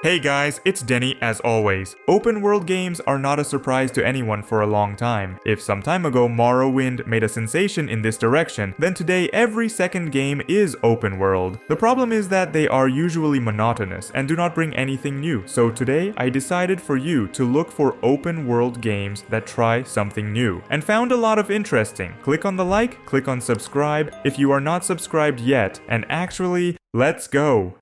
Hey guys, it's Deni as always. Open world games are not a surprise to anyone for a long time. If some time ago Morrowind made a sensation in this direction, then today every second game is open world. The problem is that they are usually monotonous and do not bring anything new, so today I decided for you to look for open world games that try something new, and found a lot of interesting. Click on the like, click on subscribe if you are not subscribed yet, and actually, let's go!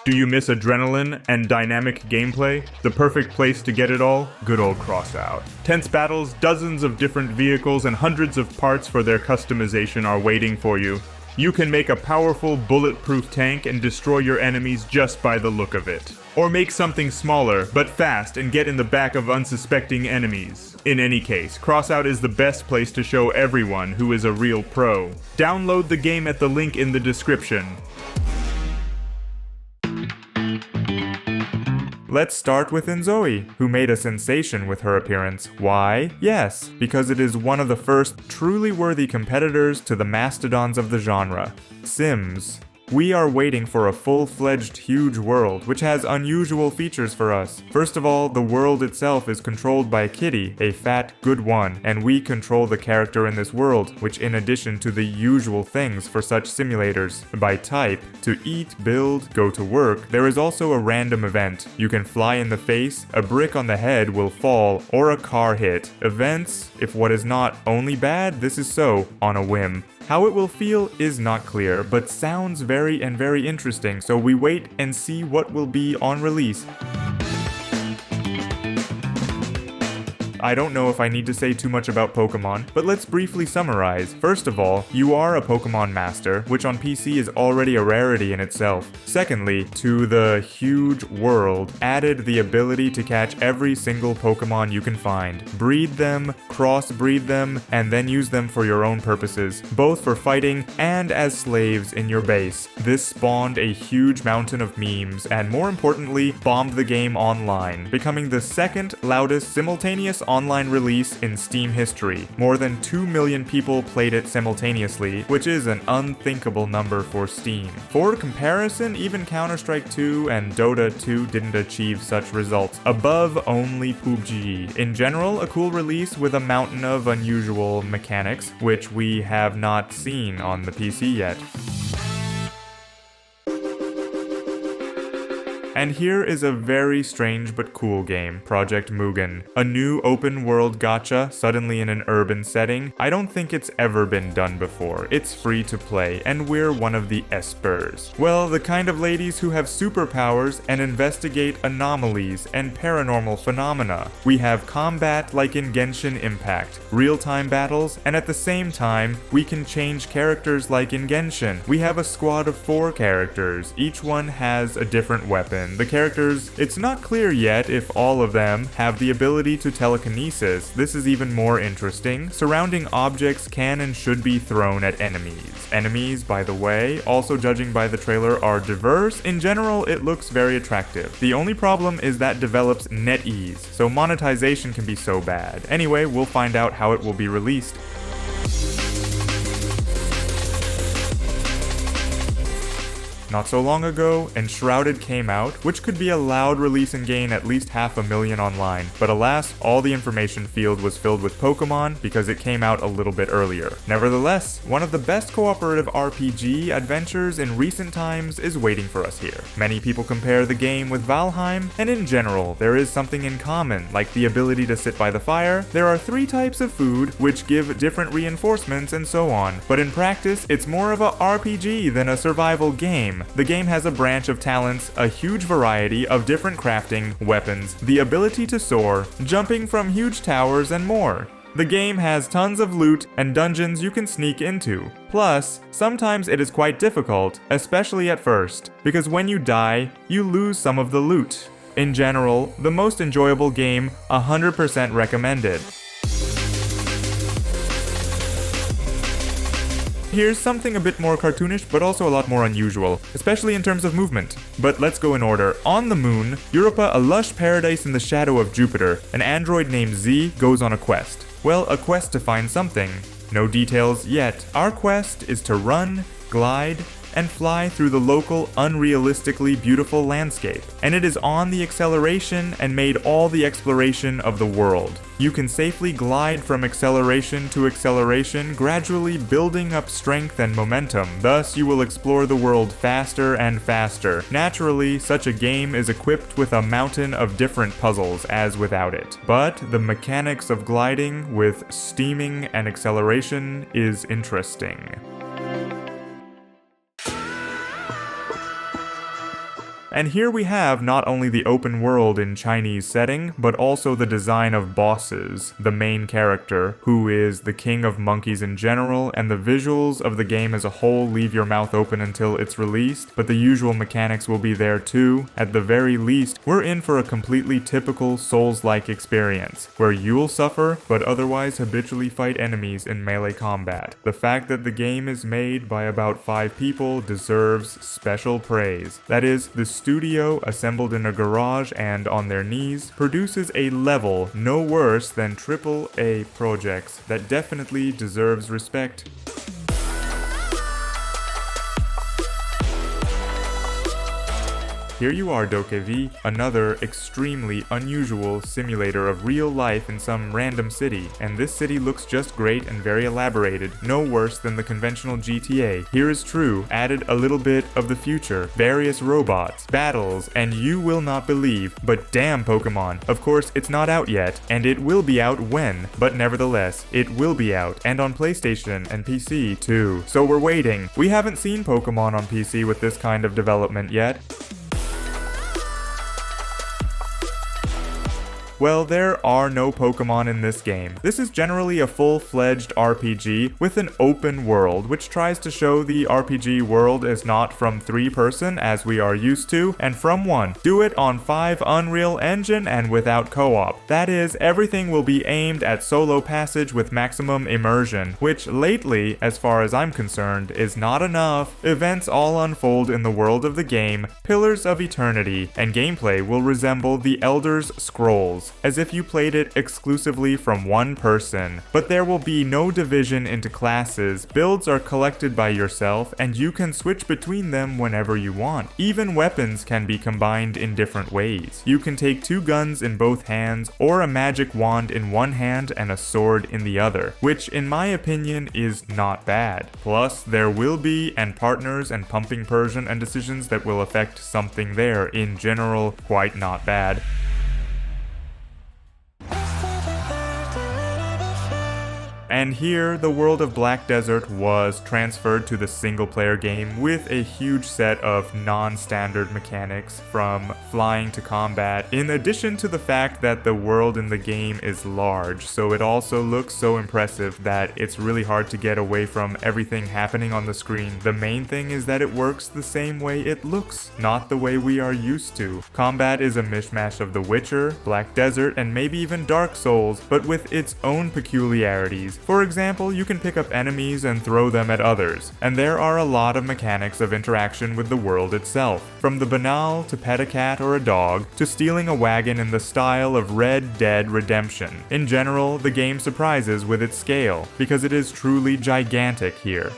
Do you miss adrenaline and dynamic gameplay? The perfect place to get it all? Good old Crossout. Tense battles, dozens of different vehicles, and hundreds of parts for their customization are waiting for you. You can make a powerful, bulletproof tank and destroy your enemies just by the look of it. Or make something smaller, but fast, and get in the back of unsuspecting enemies. In any case, Crossout is the best place to show everyone who is a real pro. Download the game at the link in the description. Let's start with inZoi, who made a sensation with her appearance. Why? Yes, because it is one of the first truly worthy competitors to the mastodons of the genre, Sims. We are waiting for a full-fledged huge world, which has unusual features for us. First of all, the world itself is controlled by a kitty, a fat, good one, and we control the character in this world, which in addition to the usual things for such simulators. By type, to eat, build, go to work, there is also a random event. You can fly in the face, a brick on the head will fall, or a car hit. Events, if what is not only bad, this is so, on a whim. How it will feel is not clear, but sounds very interesting, so we wait and see what will be on release. I don't know if I need to say too much about Pokemon, but let's briefly summarize. First of all, you are a Pokemon master, which on PC is already a rarity in itself. Secondly, to the huge world, added the ability to catch every single Pokemon you can find, breed them, crossbreed them, and then use them for your own purposes, both for fighting and as slaves in your base. This spawned a huge mountain of memes, and more importantly, bombed the game online, becoming the second loudest simultaneous online release in Steam history. More than 2 million people played it simultaneously, which is an unthinkable number for Steam. For comparison, even Counter-Strike 2 and Dota 2 didn't achieve such results, above only PUBG. In general, a cool release with a mountain of unusual mechanics, which we have not seen on the PC yet. And here is a very strange but cool game, Project Mugen. A new open-world gacha, suddenly in an urban setting. I don't think it's ever been done before. It's free to play, and we're one of the espers. Well, the kind of ladies who have superpowers and investigate anomalies and paranormal phenomena. We have combat like in Genshin Impact, real-time battles, and at the same time, we can change characters like in Genshin. We have a squad of 4 characters. Each one has a different weapon. The characters, it's not clear yet if all of them have the ability to telekinesis. This is even more interesting. Surrounding objects can and should be thrown at enemies. Enemies, by the way, also judging by the trailer, are diverse. In general, it looks very attractive. The only problem is that develops NetEase, so monetization can be so bad. Anyway, we'll find out how it will be released. Not so long ago, Enshrouded came out, which could be a loud release and gain at least 500,000 online, but alas, all the information field was filled with Pokemon because it came out a little bit earlier. Nevertheless, one of the best cooperative RPG adventures in recent times is waiting for us here. Many people compare the game with Valheim, and in general, there is something in common, like the ability to sit by the fire. There are 3 types of food, which give different reinforcements and so on, but in practice, it's more of a RPG than a survival game. The game has a branch of talents, a huge variety of different crafting, weapons, the ability to soar, jumping from huge towers, and more. The game has tons of loot and dungeons you can sneak into. Plus, sometimes it is quite difficult, especially at first, because when you die, you lose some of the loot. In general, the most enjoyable game, 100% recommended. Here's something a bit more cartoonish, but also a lot more unusual, especially in terms of movement. But let's go in order. On the moon, Europa, a lush paradise in the shadow of Jupiter, an android named Z goes on a quest. Well, a quest to find something. No details yet. Our quest is to run, glide, and fly through the local, unrealistically beautiful landscape. And it is on the acceleration and made all the exploration of the world. You can safely glide from acceleration to acceleration, gradually building up strength and momentum. Thus, you will explore the world faster and faster. Naturally, such a game is equipped with a mountain of different puzzles as without it. But the mechanics of gliding with steaming and acceleration is interesting. And here we have not only the open world in Chinese setting, but also the design of bosses, the main character, who is the king of monkeys in general, and the visuals of the game as a whole leave your mouth open until it's released, but the usual mechanics will be there too. At the very least, we're in for a completely typical Souls-like experience, where you'll suffer, but otherwise habitually fight enemies in melee combat. The fact that the game is made by about 5 people deserves special praise. That is, the studio, assembled in a garage and on their knees, produces a level no worse than AAA projects that definitely deserves respect. Here you are, DokeV, another extremely unusual simulator of real life in some random city, and this city looks just great and very elaborated, no worse than the conventional GTA. Here is true, added a little bit of the future, various robots, battles, and you will not believe, but damn Pokemon. Of course, it's not out yet, and it will be out when, but nevertheless, it will be out, and on PlayStation and PC too. So we're waiting. We haven't seen Pokemon on PC with this kind of development yet. Well, there are no Pokemon in this game. This is generally a full-fledged RPG with an open world, which tries to show the RPG world is not from 3-person as we are used to, and from 1. Do it on 5 Unreal Engine and without co-op. That is, everything will be aimed at solo passage with maximum immersion, which lately, as far as I'm concerned, is not enough. Events all unfold in the world of the game, Pillars of Eternity, and gameplay will resemble the Elder Scrolls, as if you played it exclusively from 1 person. But there will be no division into classes, builds are collected by yourself, and you can switch between them whenever you want. Even weapons can be combined in different ways. You can take 2 guns in both hands, or a magic wand in one hand and a sword in the other, which in my opinion is not bad. Plus, there will be partners and pumping Persian and decisions that will affect something there. In general, quite not bad. And here, the world of Black Desert was transferred to the single-player game with a huge set of non-standard mechanics, from flying to combat, in addition to the fact that the world in the game is large, so it also looks so impressive that it's really hard to get away from everything happening on the screen. The main thing is that it works the same way it looks, not the way we are used to. Combat is a mishmash of The Witcher, Black Desert, and maybe even Dark Souls, but with its own peculiarities. For example, you can pick up enemies and throw them at others, and there are a lot of mechanics of interaction with the world itself. From the banal to pet a cat or a dog, to stealing a wagon in the style of Red Dead Redemption. In general, the game surprises with its scale, because it is truly gigantic here.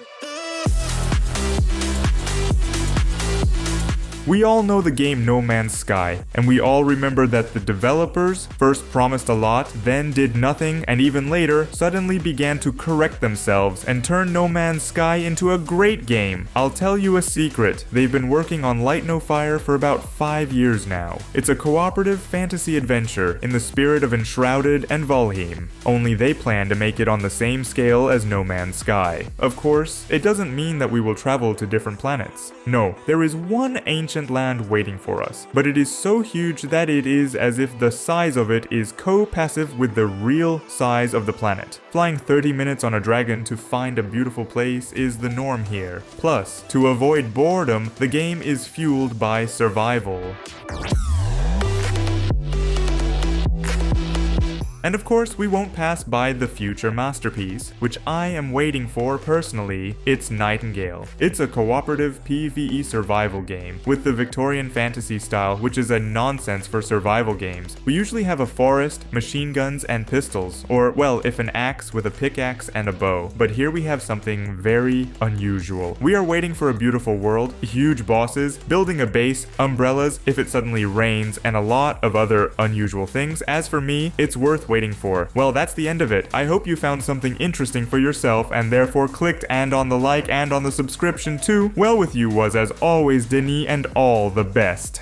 We all know the game No Man's Sky, and we all remember that the developers first promised a lot, then did nothing, and even later suddenly began to correct themselves and turn No Man's Sky into a great game. I'll tell you a secret, they've been working on Light No Fire for about 5 years now. It's a cooperative fantasy adventure in the spirit of Enshrouded and Valheim, only they plan to make it on the same scale as No Man's Sky. Of course, it doesn't mean that we will travel to different planets. No, there is one ancient land waiting for us, but it is so huge that it is as if the size of it is co-passive with the real size of the planet. Flying 30 minutes on a dragon to find a beautiful place is the norm here. Plus, to avoid boredom, the game is fueled by survival. And of course, we won't pass by the future masterpiece, which I am waiting for personally. It's Nightingale. It's a cooperative PvE survival game with the Victorian fantasy style, which is a nonsense for survival games. We usually have a forest, machine guns, and pistols, or well, if an axe with a pickaxe and a bow. But here we have something very unusual. We are waiting for a beautiful world, huge bosses, building a base, umbrellas if it suddenly rains, and a lot of other unusual things. As for me, it's worth waiting for. Well, that's the end of it. I hope you found something interesting for yourself and therefore clicked and on the like and on the subscription too. Well, with you was as always Deni, and all the best.